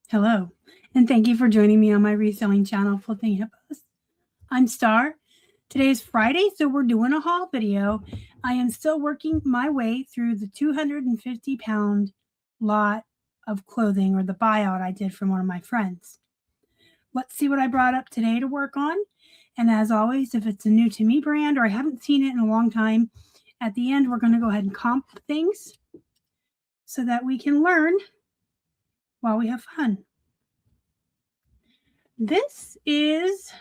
Hello, and thank you for joining me on my reselling channel, Flipping Hippos. I'm Star. Today's Friday, so we're doing a haul video. I am still working my way through the 250-pound lot of clothing, or the buyout I did from one of my friends. Let's see what I brought up today to work on. And as always, if it's a new to me brand or I haven't seen it in a long time, at the end, we're going to go ahead and comp things so that we can learn while we have fun. This is,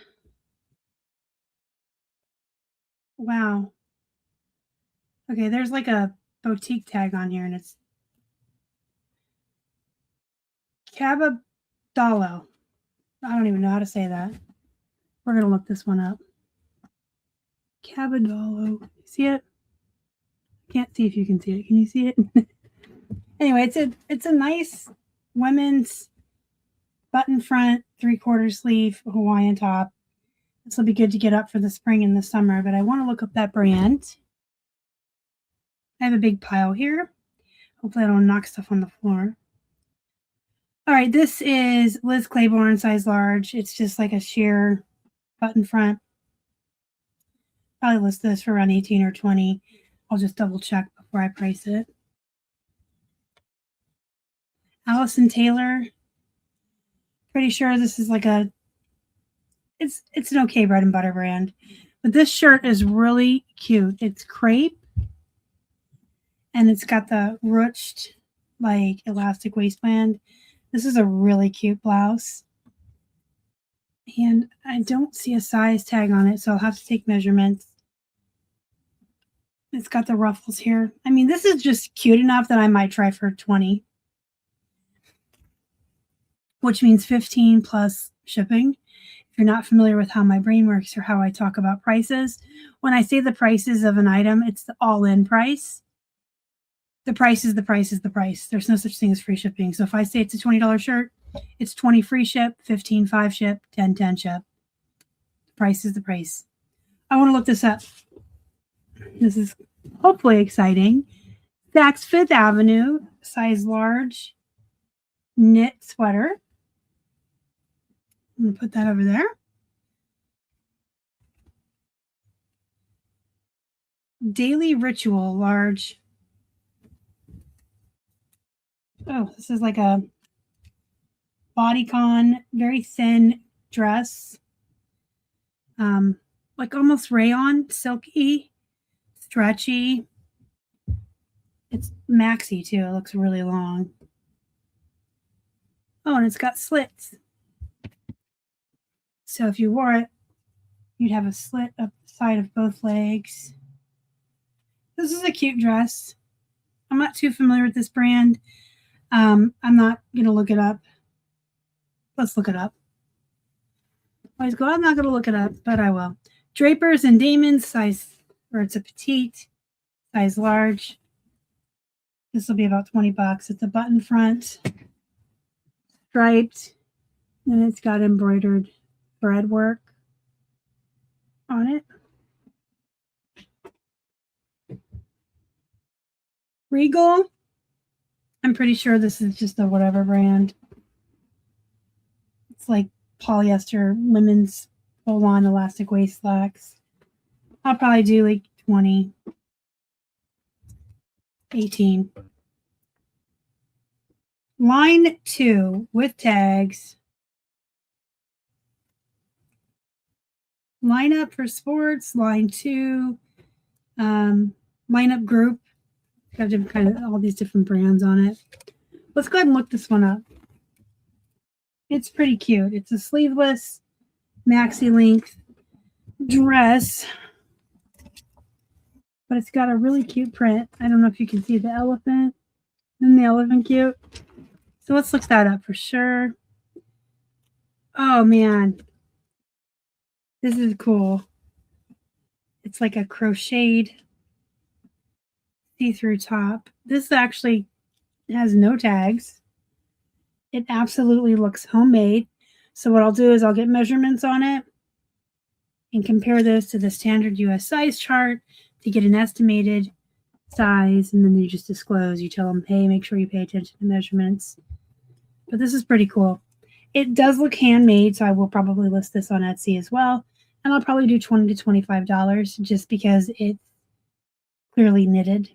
wow. Okay, there's like a boutique tag on here and it's Cabadallo. I don't even know how to say that. We're going to look this one up. Cabadallo. See it? Can't see if you can see it. Can you see it? Anyway, it's a nice women's button front, 3/4 sleeve Hawaiian top. This will be good to get up for the spring and the summer, but I want to look up that brand. I have a big pile here. Hopefully I don't knock stuff on the floor. All right, this is Liz Claiborne, size large. It's just like a sheer button front. Probably list this for around 18 or 20. I'll just double check before I price it. Allison Taylor. Pretty sure this is like a, it's an okay bread and butter brand. But this shirt is really cute. It's crepe. And it's got the ruched, like, elastic waistband. This is a really cute blouse. And I don't see a size tag on it, so I'll have to take measurements. It's got the ruffles here. I mean, this is just cute enough that I might try for 20. Which means 15 plus shipping. If you're not familiar with how my brain works or how I talk about prices, when I say the prices of an item, it's the all-in price. The price is the price is the price. There's no such thing as free shipping. So if I say it's a $20 shirt, it's 20 free ship, 15 5 ship, 10 10 ship. The price is the price. I want to look this up. This is hopefully exciting. Saks Fifth Avenue, size large, knit sweater. I'm going to put that over there. Daily Ritual, large. Oh, this is like a bodycon, very thin dress. Like almost rayon, silky, stretchy. It's maxi too. It looks really long. Oh, and it's got slits. So if you wore it, you'd have a slit up the side of both legs. This is a cute dress. I'm not too familiar with this brand. I'm not going to look it up. Let's look it up. I always go, I'm not going to look it up, but I will. Drapers and Damon's, size, or it's a petite, size large. This will be about 20 bucks. It's a button front, striped, and it's got embroidered thread work on it. Regal. I'm pretty sure this is just a whatever brand. It's like polyester women's pull-on elastic waist slacks. I'll probably do like 20, 18. Line 2 with tags. Lineup for sports, line 2. Lineup group. Got different kind of all these different brands on it. Let's go ahead and look this one up. It's pretty cute. It's a sleeveless maxi length dress, but it's got a really cute print. I don't know if you can see the elephant. Isn't the elephant cute? So let's look that up for sure. Oh man, this is cool. It's like a crocheted see-through top. This actually has no tags. It absolutely looks homemade. So what I'll do is I'll get measurements on it and compare this to the standard US size chart to get an estimated size, and then you just disclose. You tell them, hey, make sure you pay attention to measurements. But this is pretty cool. It does look handmade, so I will probably list this on Etsy as well. And I'll probably do $20 to $25 just because it's clearly knitted.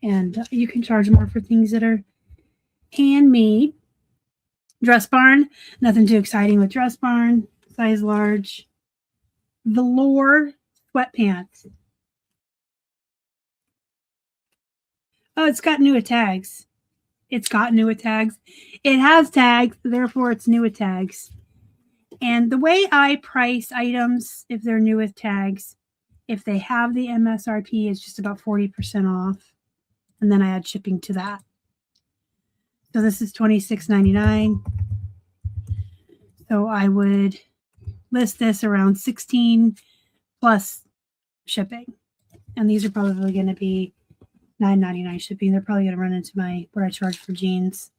And you can charge more for things that are handmade. Dress Barn, nothing too exciting with Dress Barn. Size large. Velour sweatpants. Oh, it's got new tags. It's got new tags. It has tags, therefore it's new tags. And the way I price items, if they're new with tags, if they have the MSRP, is just about 40% off. And then I add shipping to that. So this is $26.99. So I would list this around $16 plus shipping. And these are probably going to be $9.99 shipping. They're probably going to run into what I charge for jeans.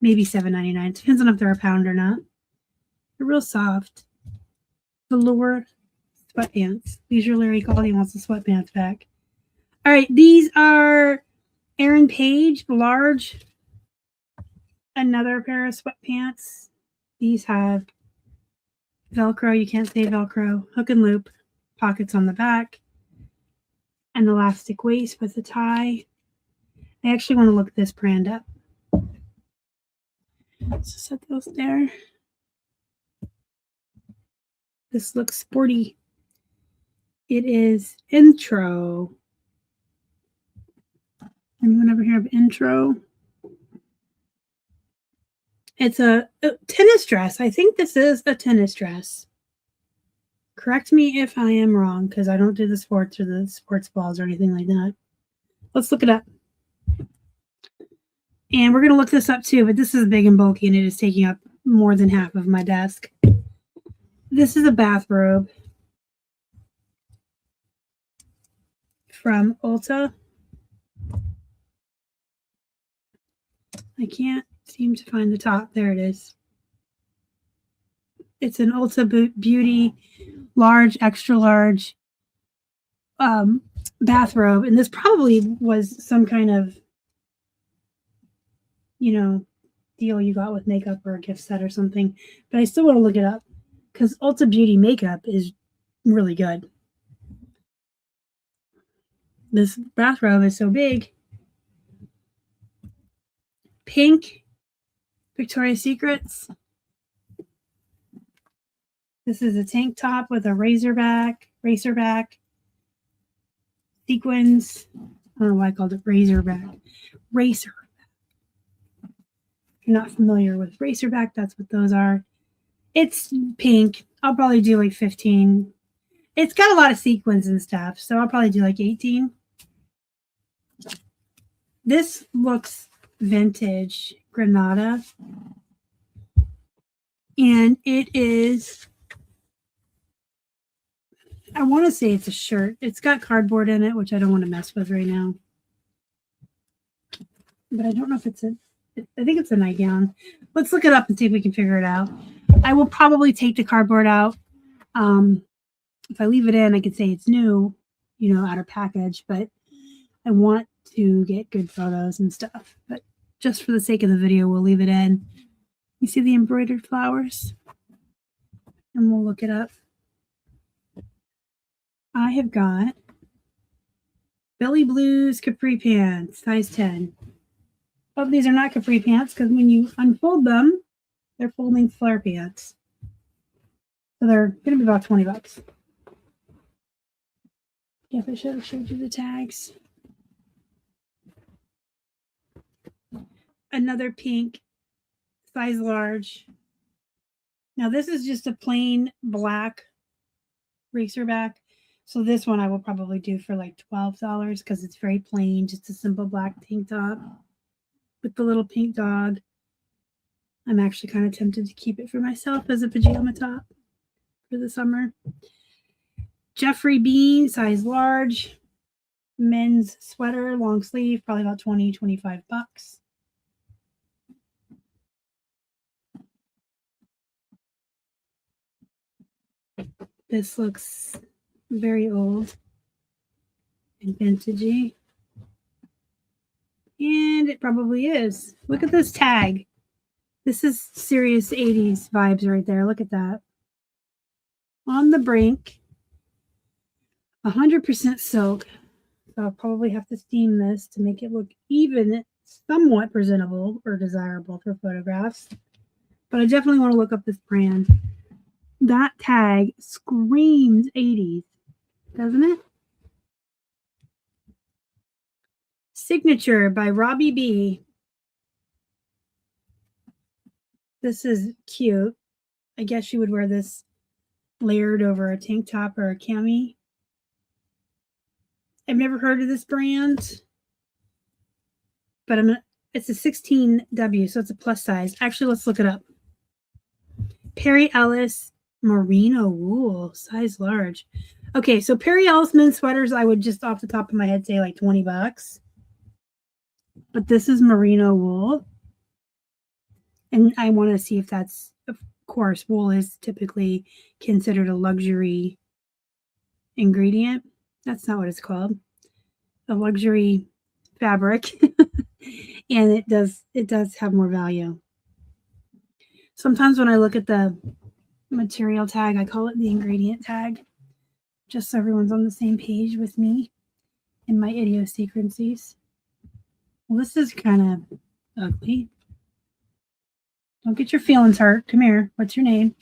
Maybe $7.99. Depends on if they're a pound or not. They're real soft. Velour sweatpants. These are Larry called. He wants the sweatpants back. All right. These are Erin Page, large. Another pair of sweatpants. These have Velcro. You can't say Velcro. Hook and loop. Pockets on the back. An elastic waist with a tie. I actually want to look this brand up. So set those there. This looks sporty. It is Intro. Anyone ever hear of Intro? It's a tennis dress. I think this is a tennis dress. Correct me if I am wrong, because I don't do the sports or the sports balls or anything like that. Let's look it up. And we're going to look this up too, but this is big and bulky, and it is taking up more than half of my desk. This is a bathrobe from Ulta. I can't seem to find the top. There it is. It's an Ulta Beauty large, extra large bathrobe. And this probably was some kind of, deal you got with makeup or a gift set or something. But I still want to look it up because Ulta Beauty makeup is really good. This bathrobe is so big. Pink, Victoria's Secrets. This is a tank top with a racerback sequins. I don't know why I called it racerback. Racer. If you're not familiar with racerback, that's what those are. It's pink. I'll probably do like 15. It's got a lot of sequins and stuff, so I'll probably do like 18. This looks vintage Granada. And it is, I want to say it's a shirt. It's got cardboard in it, which I don't want to mess with right now. But I don't know if it's I think it's a nightgown. Let's look it up and see if we can figure it out. I will probably take the cardboard out. If I leave it in, I could say it's new, out of package, but I want to get good photos and stuff. But just for the sake of the video, we'll leave it in. You see the embroidered flowers? And we'll look it up. I have got Billy Blues capri pants, size 10. Oh, these are not capri pants because when you unfold them, they're folding flare pants. So they're going to be about 20 bucks. Guess I should have showed you the tags. Another pink, size large. Now this is just a plain black racerback. So this one I will probably do for like $12 because it's very plain, just a simple black tank top with the little pink dog. I'm actually kind of tempted to keep it for myself as a pajama top for the summer. Jeffrey Bean, size large, men's sweater, long sleeve, probably about 20, 25 bucks. This looks very old and vintagey. And it probably is. Look at this tag. This is serious 80s vibes right there. Look at that. On the brink. 100% silk. So I'll probably have to steam this to make it look even somewhat presentable or desirable for photographs. But I definitely want to look up this brand. That tag screams 80s, doesn't it? Signature by Robbie B. This is cute. I guess you would wear this layered over a tank top or a cami. I've never heard of this brand, but it's a 16W, so it's a plus size. Actually, let's look it up. Perry Ellis merino wool, size large. Okay, so Perry Ellis men's sweaters, I would just off the top of my head say like 20 bucks. But this is merino wool. And I want to see if that's, of course, wool is typically considered a luxury ingredient. That's not what it's called. A luxury fabric. And it does have more value. Sometimes when I look at the material tag, I call it the ingredient tag, just so everyone's on the same page with me in my idiosyncrasies. Well, this is kind of ugly. Don't get your feelings hurt. Come here. What's your name?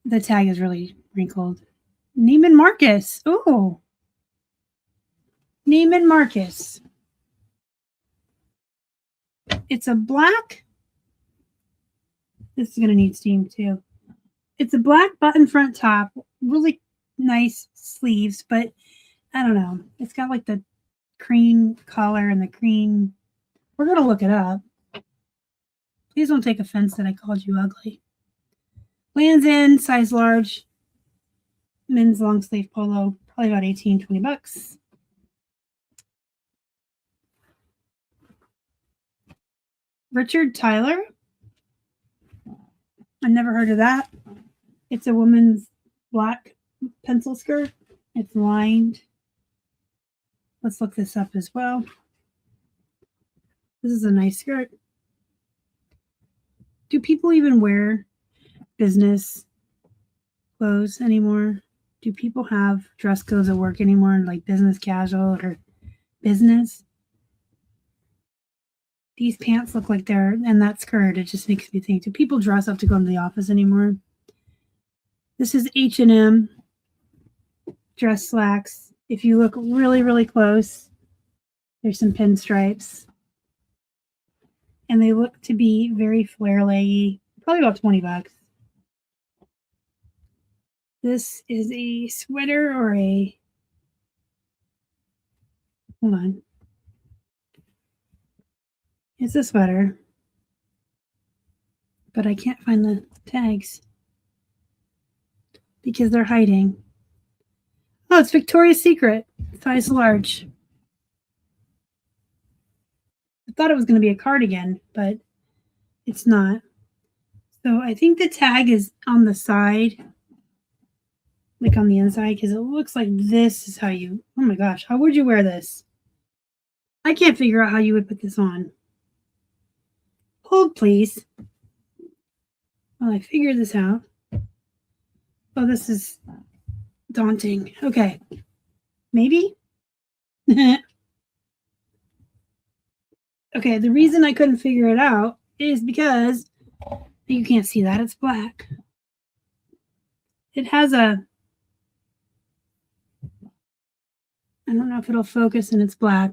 The tag is really wrinkled. Neiman Marcus. Ooh. Neiman Marcus. It's a black. This is going to need steam too. It's a black button front top. Really nice sleeves, but I don't know. It's got like the cream collar and the cream. We're going to look it up. Please don't take offense that I called you ugly. Lands in, size large. Men's long sleeve polo. Probably about 18, 20 bucks. Richard Tyler. I never heard of that. It's a woman's black pencil skirt. It's lined. Let's look this up as well. This is a nice skirt. Do people even wear business clothes anymore? Do people have dress codes at work anymore, like business casual or business? These pants look like they're, and that skirt, it just makes me think, do people dress up to go to the office anymore? This is H&M dress slacks. If you look really, really close, there's some pinstripes. And they look to be very flare leggy, probably about 20 bucks. This is a sweater or a, hold on. It's a sweater, but I can't find the tags because they're hiding. Oh, it's Victoria's Secret, size large. I thought it was going to be a cardigan, but it's not. So I think the tag is on the side, like on the inside, because it looks like this is how you, oh my gosh, how would you wear this? I can't figure out how you would put this on. Hold, please. While I figure this out. Oh, this is daunting. Okay. Maybe? Okay, the reason I couldn't figure it out is because you can't see that. It's black. It has a, I don't know if it'll focus and it's black,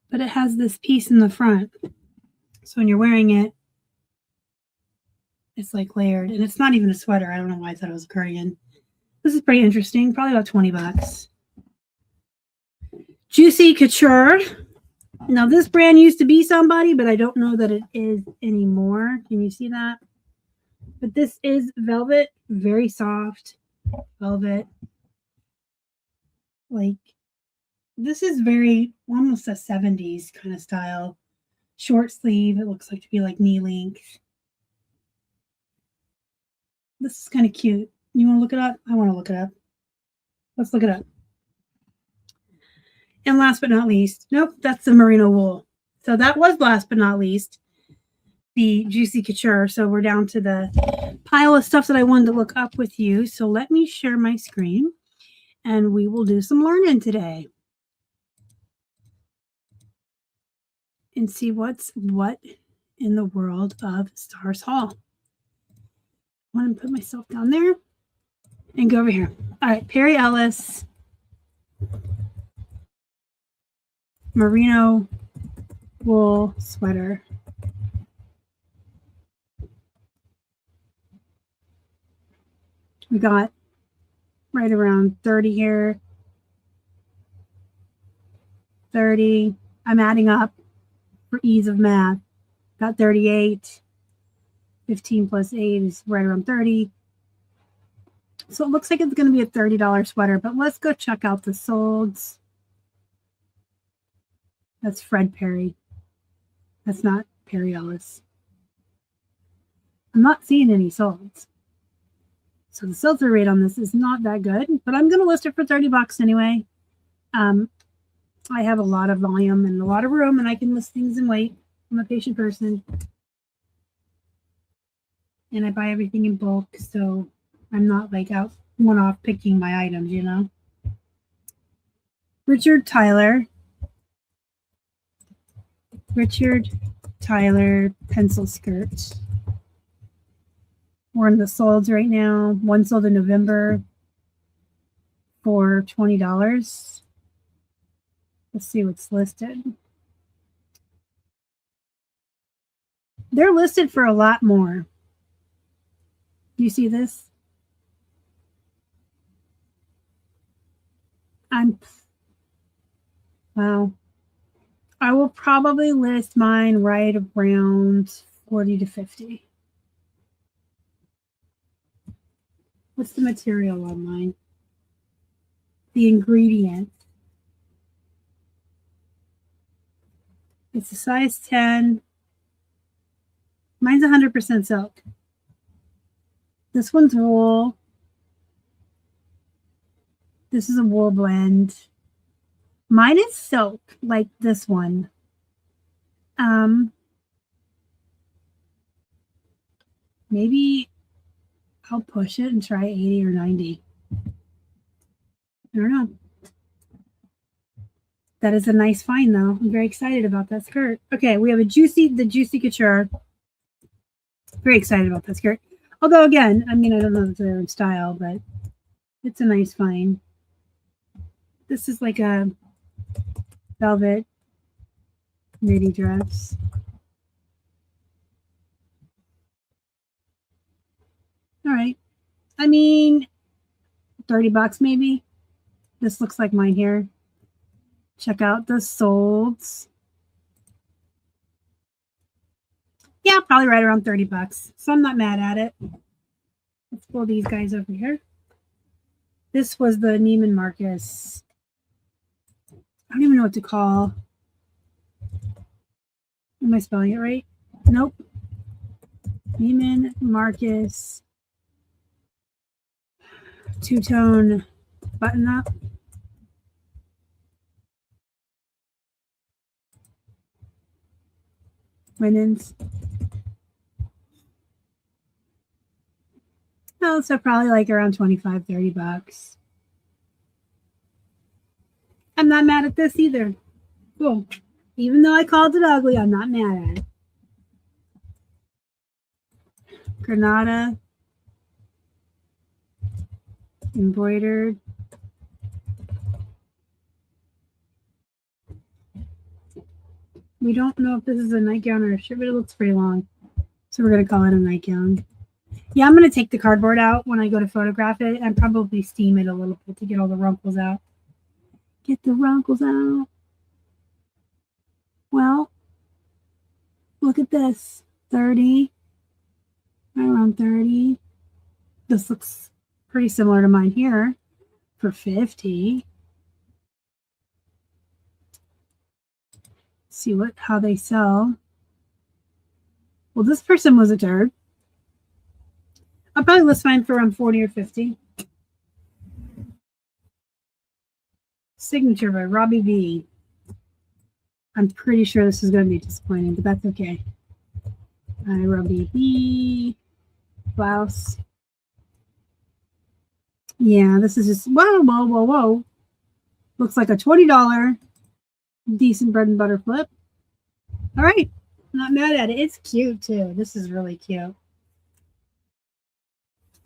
but it has this piece in the front. So when you're wearing it, it's like layered, and it's not even a sweater. I don't know why I thought it was a cardigan. This is pretty interesting. Probably about 20 bucks. Juicy Couture. Now, this brand used to be somebody, but I don't know that it is anymore. Can you see that? But this is velvet, very soft velvet. Like, this is very, almost a 70s kind of style. Short sleeve. It looks like to be like knee length. This is kind of cute. You want to look it up? I want to look it up. Let's look it up. And last but not least, nope, that's the merino wool. So that was last but not least the Juicy Couture. So we're down to the pile of stuff that I wanted to look up with you. So let me share my screen and we will do some learning today and see what in the world of Stars Hall. I want to put myself down there and go over here. All right, Perry Ellis, merino wool sweater. We got right around 30 here. 30. I'm adding up for ease of math. Got 38. 15 plus 8 is right around 30. So it looks like it's going to be a $30 sweater, but let's go check out the solds. That's Fred Perry. That's not Perry Ellis. I'm not seeing any solds. So the sell-through rate on this is not that good, but I'm going to list it for 30 bucks anyway. I have a lot of volume and a lot of room, and I can list things and wait. I'm a patient person. And I buy everything in bulk, so I'm not like out one-off picking my items, you know. Richard Tyler pencil skirt. We're in the solds right now. One sold in November for $20. Let's see what's listed. They're listed for a lot more. Do you see this? Wow. I will probably list mine right around 40 to 50. What's the material on mine? The ingredient. It's a size 10. Mine's 100% silk. This one's wool. This is a wool blend. Mine is silk, like this one. Maybe I'll push it and try 80 or 90. I don't know. That is a nice find, though. I'm very excited about that skirt. Okay, we have the Juicy Couture. Very excited about that skirt. Although, again, I mean, I don't know if they're in style, but it's a nice find. This is like a velvet midi dress. All right. I mean, 30 bucks maybe. This looks like mine here. Check out the solds. Yeah, probably right around 30 bucks. So I'm not mad at it. Let's pull these guys over here. This was the Neiman Marcus. I don't even know what to call. Am I spelling it right? Nope. Neiman Marcus two-tone button-up. Linens. Oh, so probably like around 25, 30 bucks. I'm not mad at this either. Cool. Even though I called it ugly, I'm not mad at it. Granada. Embroidered. We don't know if this is a nightgown or a shirt, but it looks pretty long. So we're going to call it a nightgown. Yeah, I'm going to take the cardboard out when I go to photograph it and probably steam it a little bit to get all the wrinkles out. Get the wrinkles out. Well, look at this. 30. Right around 30. This looks pretty similar to mine here for 50. See how they sell. Well, this person was a turd. I'll probably list mine for around 40 or 50. Signature by Robbie V. I'm pretty sure this is going to be disappointing, but that's okay. Ruby blouse. Yeah, this is just, whoa. Looks like a $20 decent bread and butter flip. All right. Not mad at it. It's cute too. This is really cute.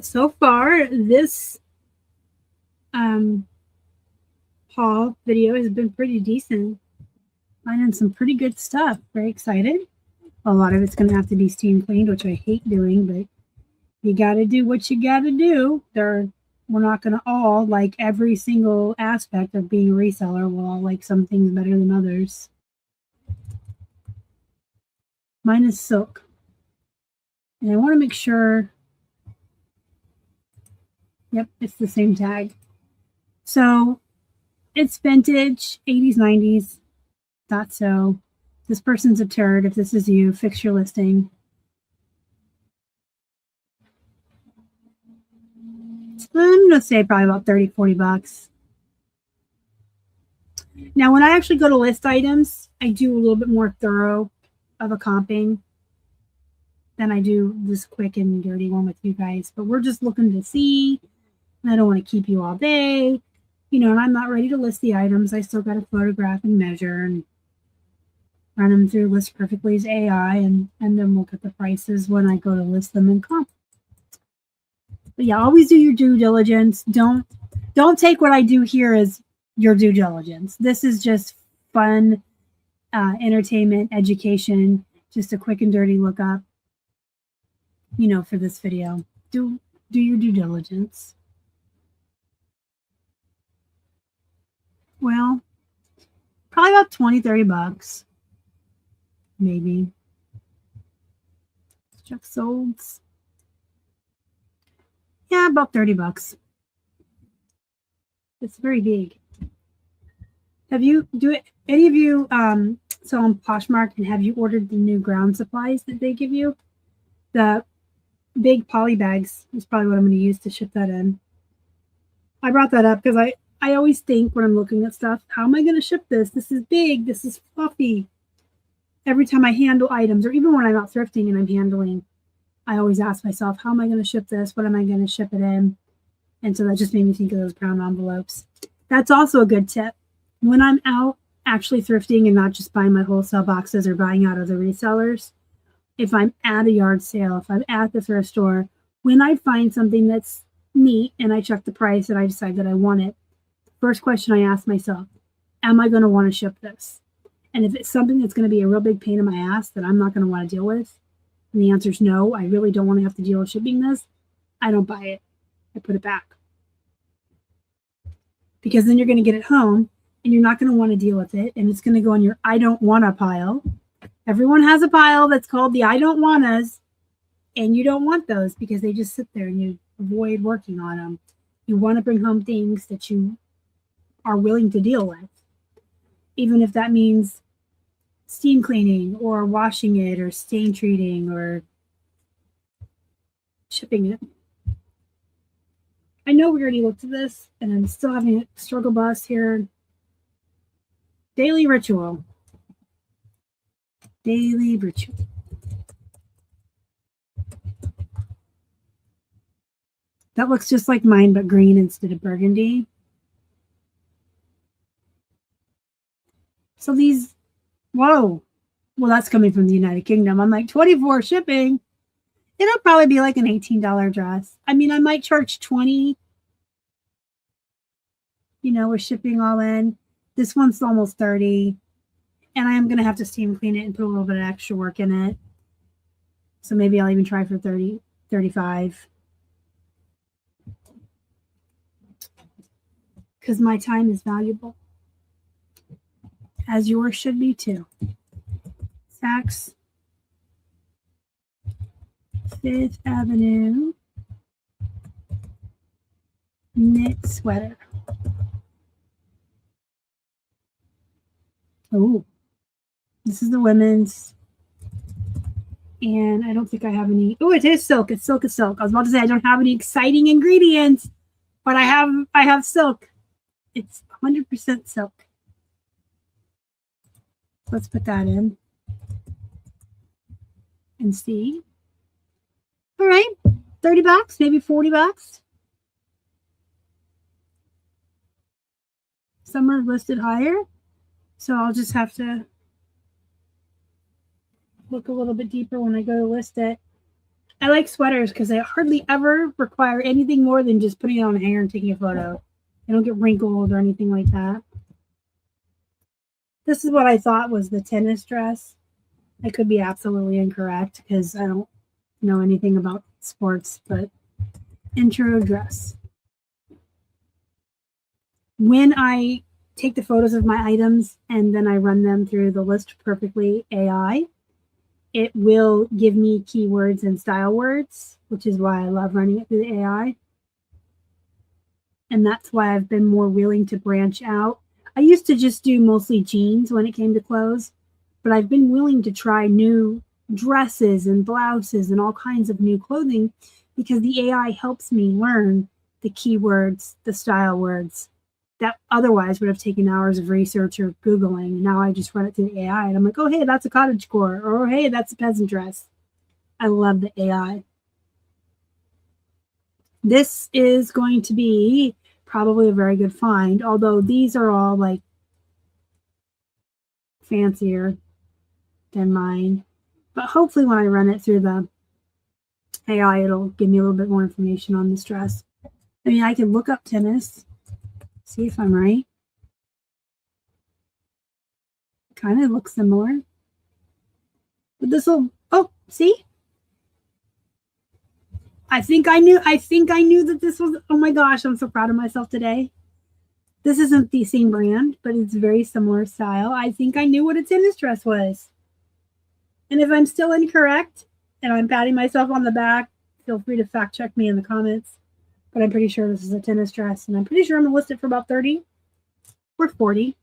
So far, this haul video has been pretty decent. Finding some pretty good stuff. Very excited. A lot of it's going to have to be steam cleaned, which I hate doing, but you got to do what you got to do. We're not going to all like every single aspect of being a reseller. We'll all like some things better than others. Mine is silk. And I want to make sure. Yep, it's the same tag. So it's vintage, 80s, 90s. Thought so. This person's a turd. If this is you, fix your listing. I'm going to say probably about 30, 40 bucks. Now, when I actually go to list items, I do a little bit more thorough of a comping than I do this quick and dirty one with you guys. But we're just looking to see. And I don't want to keep you all day. You know, and I'm not ready to list the items. I still got to photograph and measure and run them through List Perfectly's AI and then look at the prices when I go to list them in comp. But yeah, always do your due diligence. Don't take what I do here as your due diligence. This is just fun, entertainment, education, just a quick and dirty look up, you know, for this video. Do your due diligence. Well, probably about 20, 30 bucks. Maybe. Check solds. Yeah, about 30 bucks. It's very big. Any of you so on Poshmark, and have you ordered the new ground supplies that they give you? The big poly bags is probably what I'm going to use to ship that in. I brought that up because I always think when I'm looking at stuff, how am I going to ship this? This is big. This is fluffy. Every time I handle items, or even when I'm out thrifting and I'm handling, I always ask myself, how am I going to ship this? What am I going to ship it in? And so that just made me think of those brown envelopes. That's also a good tip. When I'm out actually thrifting and not just buying my wholesale boxes or buying out of the resellers, if I'm at a yard sale, if I'm at the thrift store, when I find something that's neat and I check the price and I decide that I want it, first question I ask myself, am I going to want to ship this? And if it's something that's going to be a real big pain in my ass that I'm not going to want to deal with, and the answer is no, I really don't want to have to deal with shipping this, I don't buy it. I put it back. Because then you're going to get it home and you're not going to want to deal with it. And it's going to go on your I don't want to pile. Everyone has a pile that's called the I don't wannas. And you don't want those because they just sit there and you avoid working on them. You want to bring home things that you are willing to deal with. Even if that means steam cleaning or washing it or stain treating or shipping it. I know we already looked at this and I'm still having a struggle bus here. Daily ritual. Daily ritual. That looks just like mine, but green instead of burgundy. So these, whoa. Well, that's coming from the United Kingdom. I'm like, 24 shipping. It'll probably be like an $18 dress. I mean, I might charge 20, you know, with shipping all in. This one's almost 30. And I am going to have to steam clean it and put a little bit of extra work in it. So maybe I'll even try for 30, 35. Because my time is valuable. As yours should be too. Saks. Fifth Avenue knit sweater. Oh, this is the women's. And I don't think I have any. Oh, it is silk. It's silk. It's silk. I was about to say I don't have any exciting ingredients, but I have silk. It's 100% silk. Let's put that in and see. All right, 30 bucks, maybe 40 bucks. Some are listed higher, so I'll just have to look a little bit deeper when I go to list it. I like sweaters because they hardly ever require anything more than just putting it on a hanger and taking a photo. They don't get wrinkled or anything like that. This is what I thought was the tennis dress. I could be absolutely incorrect because I don't know anything about sports, but intro dress. When I take the photos of my items and then I run them through the List Perfectly AI, it will give me keywords and style words, which is why I love running it through the AI. And that's why I've been more willing to branch out. I used to just do mostly jeans when it came to clothes, but I've been willing to try new dresses and blouses and all kinds of new clothing because the AI helps me learn the keywords, the style words that otherwise would have taken hours of research or Googling. Now I just run it through the AI and I'm like, oh, hey, that's a cottagecore, or hey, that's a peasant dress. I love the AI. This is going to be probably a very good find, although these are all like fancier than mine. But hopefully when I run it through the AI, it'll give me a little bit more information on this dress. I mean, I can look up tennis, see if I'm right. Kind of looks similar. But this will, oh, see? I think I knew that this was, oh my gosh, I'm so proud of myself today. This isn't the same brand, but it's very similar style. I think I knew what a tennis dress was. And if I'm still incorrect and I'm patting myself on the back, feel free to fact check me in the comments. But I'm pretty sure this is a tennis dress, and I'm pretty sure I'm gonna list it for about $30 or $40.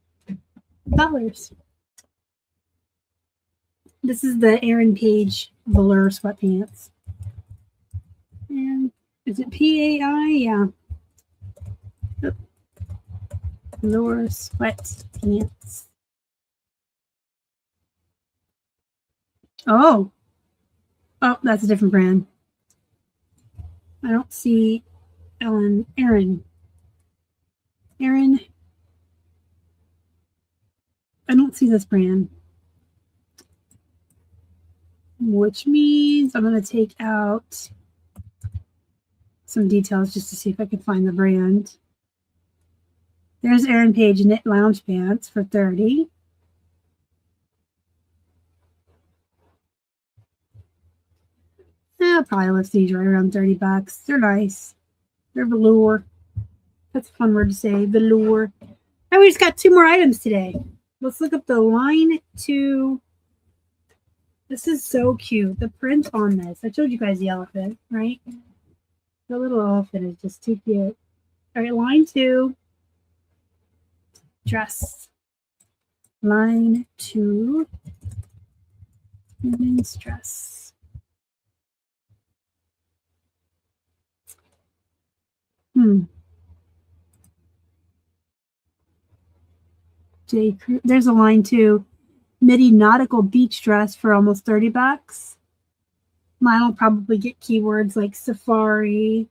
This is the Erin Page velour sweatpants. And is it PAI? Yeah. Oh. Velour sweatpants. Oh, that's a different brand. I don't see Erin. I don't see this brand, which means I'm going to take out some details just to see if I can find the brand. There's Erin Page knit lounge pants for $30. I'll probably list these right around $30. They're nice. They're velour. That's a fun word to say, velour. Oh, we just got 2 more items today. Let's look up the line 2. This is so cute. The print on this. I showed you guys the elephant, right? The little elephant is just too cute. All right, line 2. Dress. Line 2. Women's dress. There's a line 2. Midi nautical beach dress for almost $30. Mine will probably get keywords like safari,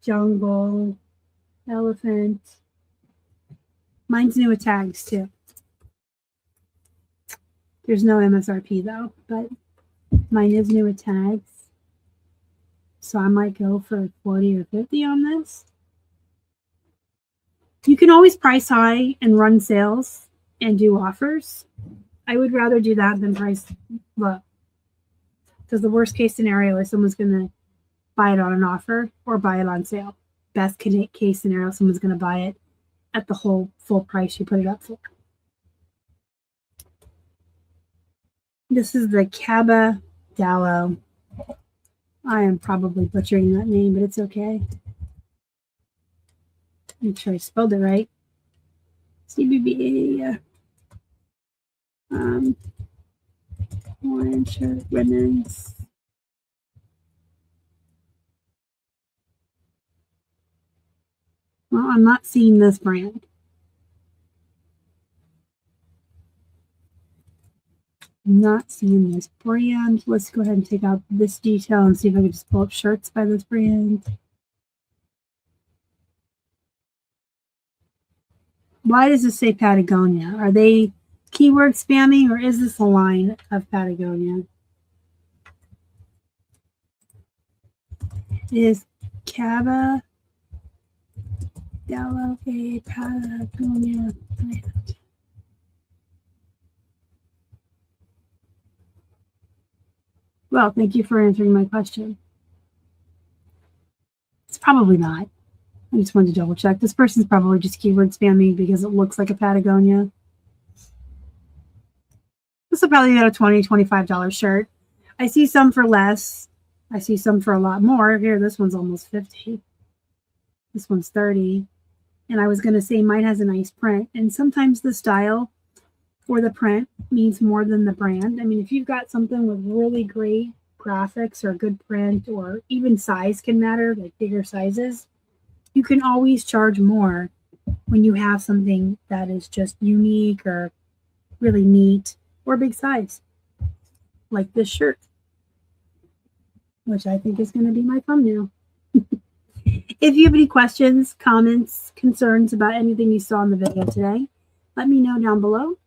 jungle, elephant. Mine's new with tags too. There's no MSRP though, but mine is new with tags. So I might go for 40 or 50 on this. You can always price high and run sales and do offers. I would rather do that than price low. Because the worst case scenario is someone's going to buy it on an offer or buy it on sale. Best case scenario, someone's going to buy it at the whole full price you put it up for. This is the Caba Dallo. I am probably butchering that name, but it's okay. Make sure I spelled it right. CBBA. Orange shirt, women's. Well, I'm not seeing this brand. I'm not seeing this brand. Let's go ahead and take out this detail and see if I can just pull up shirts by this brand. Why does this say Patagonia? Are they keyword spamming, or is this a line of Patagonia? It is Caba Dello a Patagonia brand. Well, thank you for answering my question. It's probably not. I just wanted to double check. This person's probably just keyword spamming because it looks like a Patagonia. This will probably be a $20, $25 shirt. I see some for less. I see some for a lot more. Here, this one's almost 50. This one's 30. And I was going to say mine has a nice print. And sometimes the style for the print means more than the brand. I mean, if you've got something with really great graphics or good print, or even size can matter, like bigger sizes, you can always charge more when you have something that is just unique or really neat or big size, like this shirt, which I think is going to be my thumbnail. If you have any questions, comments, concerns about anything you saw in the video today, let me know down below.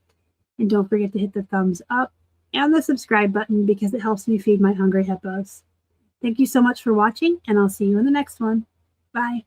And don't forget to hit the thumbs up and the subscribe button because it helps me feed my hungry hippos. Thank you so much for watching, and I'll see you in the next one. Bye.